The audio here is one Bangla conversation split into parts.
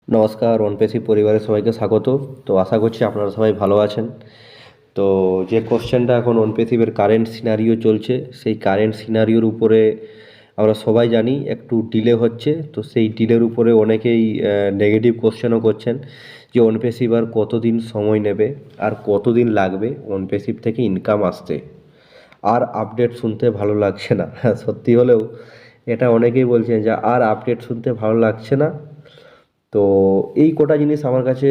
নমস্কার, ওয়ানপেসি পরিবারের সবাইকে স্বাগত। তো আশা করছি আপনারা সবাই ভালো আছেন। তো যে কোশ্চেনটা এখন ওয়ানপেসিভের কারেন্ট সিনারিও চলছে, সেই কারেন্ট সিনারিওর উপরে আমরা সবাই জানি একটু ডিলে হচ্ছে। তো সেই ডিলের উপরে অনেকেই নেগেটিভ কোশ্চেনও করছেন যে ওয়ানপেসিভ আর কতদিন সময় নেবে, আর কতদিন লাগবে ওয়ানপেসিভ থেকে ইনকাম আসতে। আর আপডেট শুনতে ভালো লাগছে না। সত্যি হলেও এটা অনেকেই বলছেন যে আর আপডেট শুনতে ভালো লাগছে না। তো এই কটা জিনিস আমার কাছে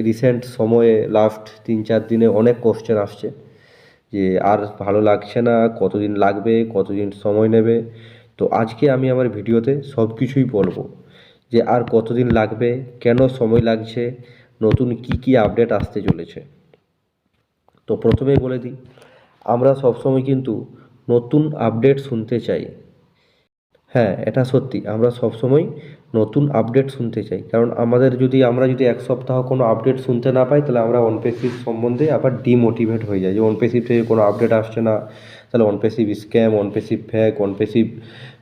রিসেন্ট সময়ে লাস্ট 3-4 দিনে অনেক কোশ্চেন আসছে যে আর ভালো লাগছে না, কতদিন লাগবে, কতদিন সময় নেবে। তো আজকে আমি আমার ভিডিওতে সব কিছুই বলবো যে আর কতদিন লাগবে, কেন সময় লাগছে, নতুন কি কি আপডেট আসতে চলেছে। তো প্রথমেই বলে দিই, আমরা সবসময় কিন্তু নতুন আপডেট শুনতে চাই। হ্যাঁ, এটা সত্যি। আমরা সবসময় নতুন আপডেট শুনতে চাই। কারণ আমরা যদি ১ সপ্তাহ কোনো আপডেট শুনতে না পাই, তাহলে আমরা অনপেসিভ সম্বন্ধে আবার ডিমোটিভেট হয়ে যাই। যে অনপেসিভ থেকে কোনো আপডেট আসছে না, তাহলে Onpassive scam, Onpassive fake, Onpassive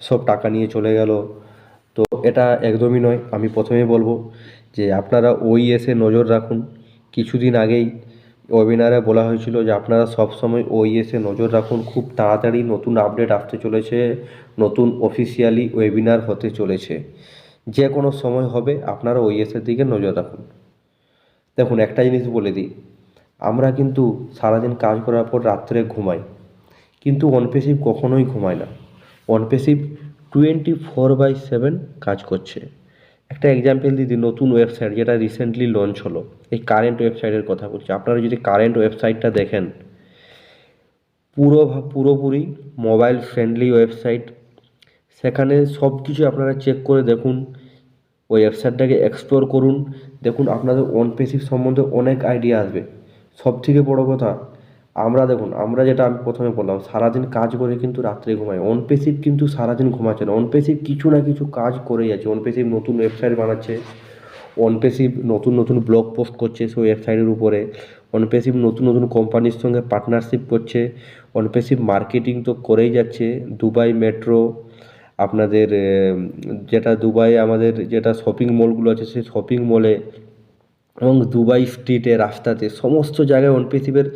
সব টাকা নিয়ে চলে গেল। তো এটা একদমই নয়। আমি প্রথমেই বলবো যে আপনারা ওইএসে নজর রাখুন। কিছুদিন আগেই ওয়েবিনারে বলা হয়েছিল যে আপনারা সবসময় ওইএসে নজর রাখুন। খুব তাড়াতাড়ি নতুন আপডেট আসতে চলেছে, নতুন অফিসিয়ালি ওয়েবিনার হতে চলেছে। যে কোনো সময় হবে, আপনারা ওইএসের দিকে নজর রাখুন। দেখুন, একটা জিনিস বলে দিই, আমরা কিন্তু সারাদিন কাজ করার পর রাত্রে ঘুমাই, কিন্তু অনপেসিভ কখনোই ঘুমায় না। অনপেসিভ 24/7 কাজ করছে। একটা এক্সাম্পল দিদি, নতুন ওয়েবসাইট যেটা রিসেন্টলি লঞ্চ হলো, এই কারেন্ট ওয়েবসাইটের কথা বলছি। আপনারা যদি কারেন্ট ওয়েবসাইটটা দেখেন, পুরোপুরি মোবাইল ফ্রেন্ডলি ওয়েবসাইট। সেখানে সব কিছু আপনারা চেক করে দেখুন, ওই ওয়েবসাইটটাকে এক্সপ্লোর করুন। দেখুন, আপনাদের অনপেসিভ সম্বন্ধে অনেক আইডিয়া আসবে। সবথেকে বড় কথা, আমরা যেটা আমি প্রথমে বললাম, সারাদিন কাজ করে কিন্তু রাত্রে ঘুমাই। অনপেসিভ কিন্তু সারাদিন ঘুমাচ্ছে না। অনপেসিভ কিছু না কিছু কাজ করেই যাচ্ছে। অনপেসিভ নতুন ওয়েবসাইট বানাচ্ছে, অনপেসিভ নতুন নতুন ব্লগ পোস্ট করছে সেই ওয়েবসাইটের উপরে, অনপেসিভ নতুন নতুন কোম্পানির সঙ্গে পার্টনারশিপ করছে, অনপেসিভ মার্কেটিং তো করেই যাচ্ছে। দুবাই মেট্রো, আপনাদের যেটা দুবাই আমাদের যেটা শপিং মলগুলো আছে, সেই শপিং মলে এবং দুবাই স্ট্রিটে, রাস্তাতে, সমস্ত জায়গায় অনপেসিভের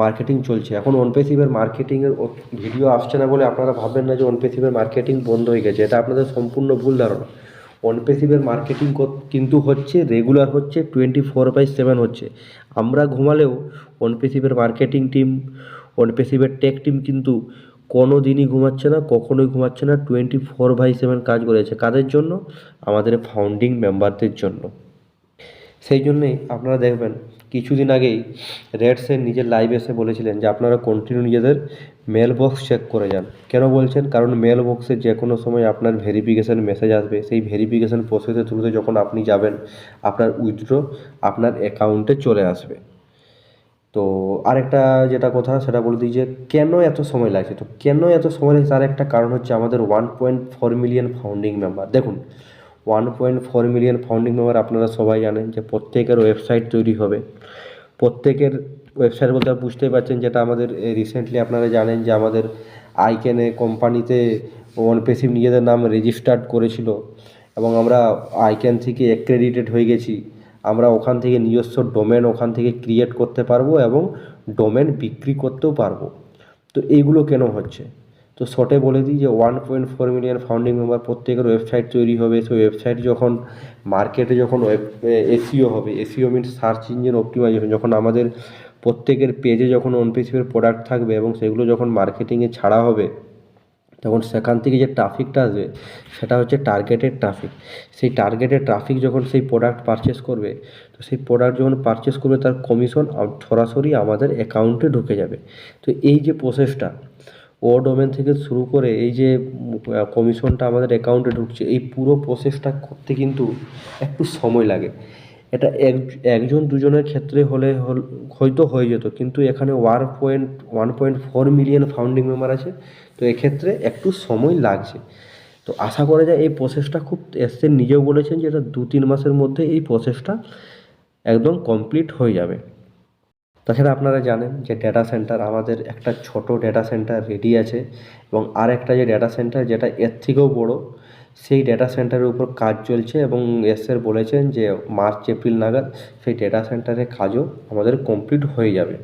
মার্কেটিং চলছে। এখন অনপেসিভের মার্কেটিংয়ের ভিডিও আসছে না বলে আপনারা ভাববেন না যে অনপেসিভের মার্কেটিং বন্ধ হয়ে গেছে। এটা আপনাদের সম্পূর্ণ ভুল ধারণা। অনপেসিভের মার্কেটিং কিন্তু হচ্ছে, রেগুলার হচ্ছে, 24/7 হচ্ছে। আমরা ঘুমালেও অনপেসিভের মার্কেটিং টিম, অনপেসিভের টেক টিম কিন্তু কোনো দিনই ঘুমাচ্ছে না, কখনোই ঘুমাচ্ছে না। 24/7 কাজ করেছে। কাদের জন্য? আমাদের ফাউন্ডিং মেম্বারদের জন্য। সেই জন্যেই আপনারা দেখবেন, কিছুদিন আগেই রেডসের নিজের লাইভ এসে বলেছিলেন যে আপনারা কন্টিনিউ নিজেদের মেল বক্স চেক করে যান। কেন বলছেন? কারণ মেল বক্সে যে কোনো সময় আপনার ভেরিফিকেশান মেসেজ আসবে। সেই ভেরিফিকেশান প্রসেসের থ্রুতে যখন আপনি যাবেন, আপনার উইথড্র আপনার অ্যাকাউন্টে চলে আসবে। তো আরেকটা যেটা কথা সেটা বলে দিই যে কেন এত সময় লাগছে। তো কেন এত সময় লাগছে, তার একটা কারণ হচ্ছে আমাদের 1.4 মিলিয়ন ফাউন্ডিং মেম্বার। দেখুন, 1.4 মিলিয়ন ফাউন্ডিং মেম্বার, আপনারা সবাই জানেন যে প্রত্যেকের ওয়েবসাইট তৈরি হবে। প্রত্যেকের ওয়েবসাইট বলতে বুঝতেই পারছেন, যেটা আমাদের রিসেন্টলি আপনারা জানেন যে আমাদের আইক্যানে কোম্পানিতে অনপেসিভ নিজেদের নাম রেজিস্টার্ড করেছিল এবং আমরা আইক্যান থেকে অ্যাক্রেডিটেড হয়ে গেছি। আমরা ওখান থেকে নিজস্ব ডোমেন ওখান থেকে ক্রিয়েট করতে পারবো এবং ডোমেন বিক্রি করতেও পারবো। তো এইগুলো কেন হচ্ছে? তো শর্টে বলে দিই যে 1.4 মিলিয়ন ফাউন্ডিং মেম্বার, প্রত্যেকের ওয়েবসাইট তৈরি হবে। সেই ওয়েবসাইট যখন মার্কেটে যখন এসইও হবে, SEO means search engine optimisation, যখন আমাদের প্রত্যেকের পেজে যখন অনপেসিভের প্রোডাক্ট থাকবে এবং সেগুলো যখন মার্কেটিংয়ে ছাড়া হবে, তখন সেখান থেকে যে ট্রাফিকটা আসবে সেটা হচ্ছে টার্গেটেড ট্রাফিক। সেই টার্গেটেড ট্রাফিক যখন সেই প্রোডাক্ট পারচেস করবে, তো সেই প্রোডাক্ট যখন পারচেস করবে, তার কমিশন সরাসরি আমাদের অ্যাকাউন্টে ঢুকে যাবে। তো এই যে প্রসেসটা, ও ডোমেন থেকে শুরু করে এই যে কমিশনটা আমাদের অ্যাকাউন্টে ঢুকছে, এই পুরো প্রসেসটা করতে কিন্তু একটু সময় লাগে। এটা একজন দুজনের ক্ষেত্রে হলে হয়তো হয়ে যেত, কিন্তু এখানে 1.4 মিলিয়ন ফাউন্ডিং মেম্বার আছে। তো এক্ষেত্রে একটু সময় লাগছে। তো আশা করা যায় এই প্রসেসটা খুব, এসে নিজেও বলেছেন যে এটা 2-3 মাসের মধ্যে এই প্রসেসটা একদম কমপ্লিট হয়ে যাবে। তাছাড়া আপনারা জানেন যে ডেটা সেন্টার, আমাদের একটা ছোট ডেটা সেন্টার রেডি আছে এবং আর একটা যে ডেটা সেন্টার যেটা এর থেকেও বড়, সেই ডেটা সেন্টারের উপর কাজ চলছে এবং স্যার বলেছেন যে মার্চ এপ্রিল নাগাদ সেই ডেটা সেন্টারের কাজও আমাদের কমপ্লিট হয়ে যাবে।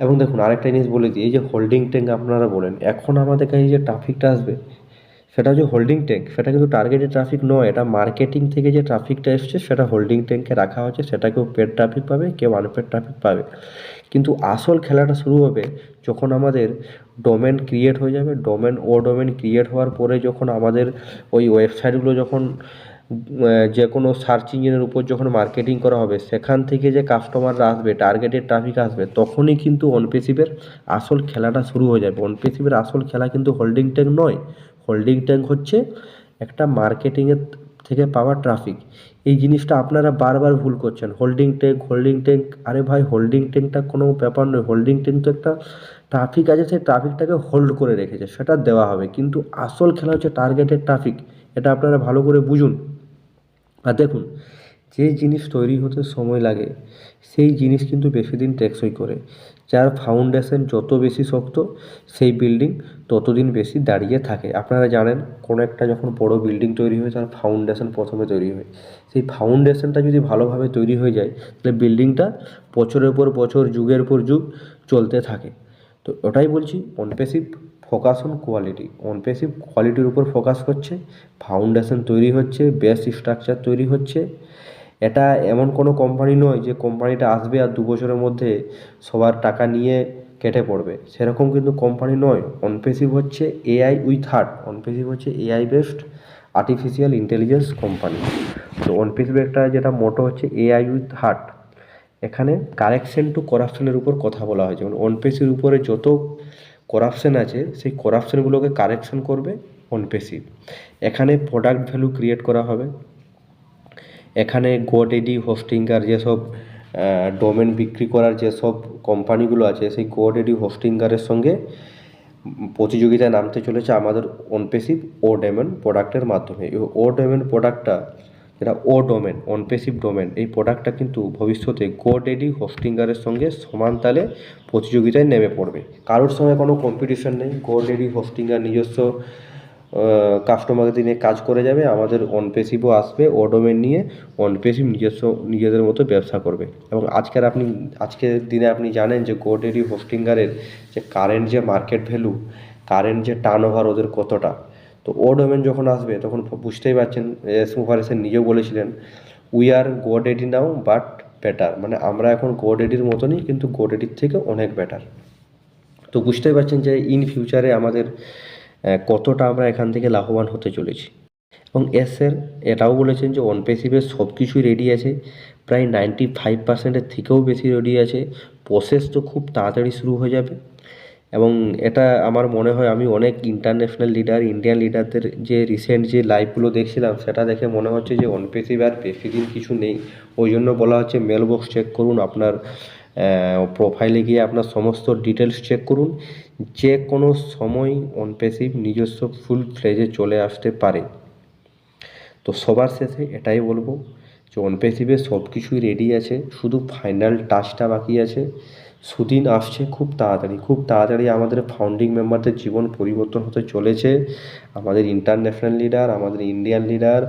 এবং দেখুন আরেকটা জিনিস বলে দিই, এই যে হোল্ডিং ট্যাঙ্ক আপনারা বলেন, এখন আমাদের কাছে যে ট্রাফিকটা আসবে সেটা হচ্ছে হোল্ডিং ট্যাঙ্ক, সেটা কিন্তু টার্গেটেড ট্রাফিক নয়, এটা মার্কেটিং থেকে যে ট্রাফিকটা এসছে সেটা হোল্ডিং ট্যাঙ্কে রাখা হচ্ছে, সেটা কেউ পেড ট্রাফিক পাবে, কেউ আনপেড ট্রাফিক পাবে। কিন্তু আসল খেলাটা শুরু হবে যখন আমাদের ডোমেন ক্রিয়েট হয়ে যাবে, ডোমেন ক্রিয়েট হওয়ার পরে যখন আমাদের ওই ওয়েবসাইটগুলো যখন যে কোনো সার্চ ইঞ্জিনের উপর যখন মার্কেটিং করা হবে, সেখান থেকে যে কাস্টমাররা আসবে, টার্গেটেড ট্রাফিক আসবে, তখনই কিন্তু অনপেসিভের আসল খেলাটা শুরু হয়ে যাবে। অনপেসিভের আসল খেলা কিন্তু হোল্ডিং ট্যাঙ্ক নয়, হোল্ডিং ট্যাঙ্ক হচ্ছে একটা মার্কেটিংয়ের থেকে পাওয়া ট্রাফিক। এই জিনিসটা আপনারা বারবার ভুল করছেন, হোল্ডিং ট্যাঙ্ক, আরে ভাই হোল্ডিং ট্যাঙ্কটা কোনো ব্যাপার নয়, হোল্ডিং ট্যাঙ্ক তো একটা ট্রাফিক আছে, সেই ট্রাফিকটাকে হোল্ড করে রেখেছে, সেটা দেওয়া হবে। কিন্তু আসল খেলা হচ্ছে টার্গেটেড ট্রাফিক, এটা আপনারা ভালো করে বুঝুন। আর দেখুন, যে জিনিস তৈরি হতে সময় লাগে সেই জিনিস কিন্তু বেশি দিন টেকসই করে। যার ফাউন্ডেশন যত বেশি শক্ত সেই বিল্ডিং ততদিন বেশি দাঁড়িয়ে থাকে। আপনারা জানেন কোনো একটা যখন বড় বিল্ডিং তৈরি হয় তার ফাউন্ডেশন প্রথমে তৈরি হয়, সেই ফাউন্ডেশনটা যদি ভালোভাবে তৈরি হয়ে যায় তাহলে বিল্ডিংটা বছরের পর বছর, যুগের পর যুগ চলতে থাকে। তো ওটাই বলছি, Onpassive focus on quality, Onpassive কোয়ালিটির উপর ফোকাস করছে, ফাউন্ডেশন তৈরি হচ্ছে, বেস স্ট্রাকচার তৈরি হচ্ছে। এটা এমন কোনো কোম্পানি নয় যে কোম্পানিটা আসবে আর 2 বছরের মধ্যে সবার টাকা নিয়ে কেটে পড়বে, সেরকম কিন্তু কোম্পানি নয়। অনপেসিভ হচ্ছে এআই উইথ হার্ট, অনপেসিভ হচ্ছে AI based artificial intelligence company. তো অনপেসিভ একটা যেটা মোটো হচ্ছে এআই উইথ হার্ট। এখানে কারেকশন টু করাপশনের উপর কথা বলা হয়েছে, মানে অনপেসির উপরে যত করাপশন আছে সেই করাপশনগুলোকে কারেকশন করবে অনপেসিভ। এখানে প্রোডাক্ট ভ্যালু ক্রিয়েট করা হবে, এখানে গোডেডি হোস্টিংকার যেসব ডোমেন বিক্রি করার যেসব কোম্পানিগুলো আছে সেই গোডেডি হোস্টিংকারের সঙ্গে প্রতিযোগিতায় নামতে চলেছে আমাদের অনপেসিভ ও ডোমেন প্রোডাক্টের মাধ্যমে। এই ও ডোমেন প্রোডাক্টটা, যেটা ও ডোমেন, অনপেসিভ ডোমেন, এই প্রোডাক্টটা কিন্তু ভবিষ্যতে গোডেডি হোস্টিংকারের সঙ্গে সমান তালে প্রতিযোগিতায় নেমে পড়বে। কারোর সঙ্গে কোনো কম্পিটিশন নেই, গোডেডি হোস্টিংকার নিজস্ব কাস্টমারদের নিয়ে কাজ করে যাবে, আমাদের অনপেসিভও আসবে ও ডোমেন নিয়ে, অনপেসিভ নিজেদের মতো ব্যবসা করবে। এবং আজকের দিনে আপনি জানেন যে গোডেডি হোস্টিংকারের যে কারেন্ট যে মার্কেট ভ্যালু, কারেন্ট যে টার্নওভার ওদের কতটা। তো ও ডোমেন যখন আসবে তখন বুঝতেই পারছেন, সুপারস্টার নিজেও বলেছিলেন we are GoDaddy now but better, মানে আমরা এখন গোডেডির মতনই কিন্তু গোডেডির থেকে অনেক বেটার। তো বুঝতেই পারছেন যে ইন ফিউচারে আমাদের কতটা আমরা এখান থেকে লাভবান হতে চলেছি। এবং স্যার এটাও বলেছেন যে অনপেসিভের সব কিছুই রেডি আছে, প্রায় 95%-এর থেকেও বেশি রেডি আছে, প্রসেস তো খুব তাড়াতাড়ি শুরু হয়ে যাবে। এবং এটা আমার মনে হয়, আমি অনেক ইন্টারন্যাশনাল লিডার, ইন্ডিয়ান লিডারদের যে রিসেন্ট যে লাইভগুলো দেখছিলাম সেটা দেখে মনে হচ্ছে যে অনপেসিভ আর বেশি দিন কিছু নেই। ওই জন্য বলা হচ্ছে মেল বক্স চেক করুন, আপনার প্রোফাইলে গিয়ে আপনার সমস্ত ডিটেলস চেক করুন, যে কোনো সময় অনপেসিভ নিজস্ব ফুল ফ্লেজে চলে আসতে পারে। তো সবার শেষে এটাই বলবো যে অনপেসিভে সব কিছুই রেডি আছে, শুধু ফাইনাল টাচটা বাকি আছে। সুদিন আসছে খুব তাড়াতাড়ি, খুব তাড়াতাড়ি আমাদের ফাউন্ডিং মেম্বারদের জীবন পরিবর্তন হতে চলেছে। আমাদের ইন্টারন্যাশনাল লিডার, আমাদের ইন্ডিয়ান লিডার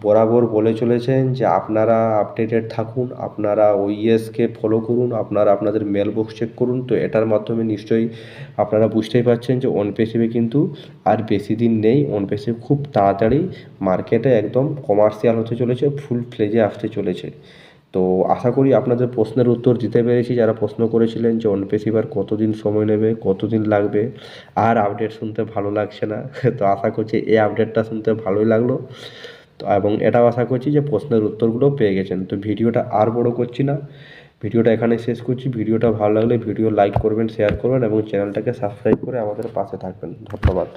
বরাবর বলে চলেছেন যে আপনারা আপডেটেড থাকুন, আপনারা ওইএসকে ফলো করুন, আপনারা আপনাদের মেল বক্স চেক করুন। তো এটার মাধ্যমে নিশ্চয়ই আপনারা বুঝতেই পারছেন যে অনপেসিভে কিন্তু আর বেশি দিন নেই, অনপেসিভ খুব তাড়াতাড়ি মার্কেটে একদম কমার্শিয়াল হতে চলেছে, ফুল ফ্লেজে আসতে চলেছে। তো আশা করি আপনাদের প্রশ্নের উত্তর দিতে পেরেছি, যারা প্রশ্ন করেছিলেন যে অনপেসিভ আর কতদিন সময় নেবে, কতদিন লাগবে, আর আপডেট শুনতে ভালো লাগছে না। তো আশা করছি এই আপডেটটা শুনতে ভালোই লাগলো। তো এবং এটাও আশা করছি যে প্রশ্নের উত্তরগুলো পেয়ে গেছেন। তো ভিডিওটা আর বড় করছি না, ভিডিওটা এখানে শেষ করছি। ভিডিওটা ভালো লাগলে ভিডিও লাইক করবেন, শেয়ার করবেন এবং চ্যানেলটাকে সাবস্ক্রাইব করে আমাদের পাশে থাকবেন। ধন্যবাদ।